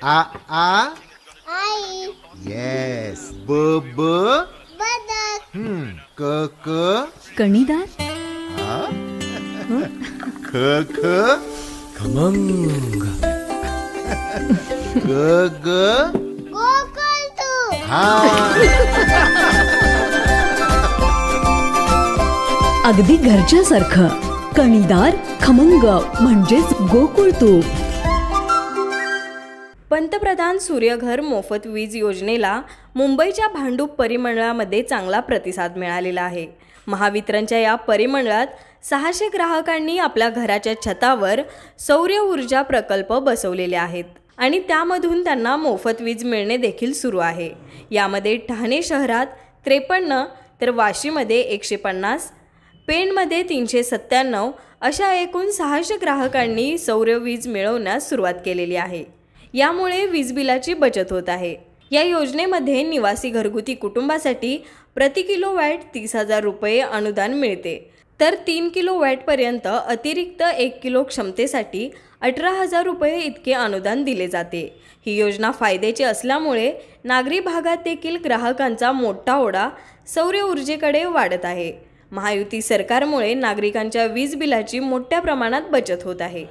आ आ आई. Yes. ब ब बदक. क क कणीदार. ख ख खमंग. ग ग गोकुळ तू. हा. अगदी घरच्यासारखं. कणीदार खमंग म्हणजेच गोकुळ तूप. पंतप्रधान सूर्यघर मोफत वीज योजनेला मुंबईच्या भांडूप परिमंडळामध्ये चांगला प्रतिसाद मिळालेला आहे. महावितरणच्या या परिमंडळात 600 ग्राहकांनी आपल्या घराच्या छतावर सौर ऊर्जा प्रकल्प बसवलेले आहेत आणि त्यामधून त्यांना मोफत वीज मिळणे देखील सुरू आहे. यामध्ये ठाणे शहरात 53 तर वाशीमध्ये 150, पेणमध्ये 397 अशा एकूण 600 ग्राहकांनी सौर वीज मिळवण्यास सुरुवात केलेली आहे. यामुळे वीज बिलाची बचत होत आहे. या योजनेमध्ये निवासी घरगुती कुटुंबासाठी प्रति किलोवॅट 30,000 रुपये अनुदान मिळते, तर 3 किलोवॅटपर्यंत अतिरिक्त 1 किलो क्षमतेसाठी 18,000 रुपये इतके अनुदान दिले जाते. ही योजना फायद्याची असल्यामुळे नागरी भागात देखील ग्राहकांचा मोठा ओढा सौर ऊर्जेकडे वाढत आहे. महायुती सरकारमुळे नागरिकांच्या वीज बिलाची मोठ्या प्रमाणात बचत होत आहे.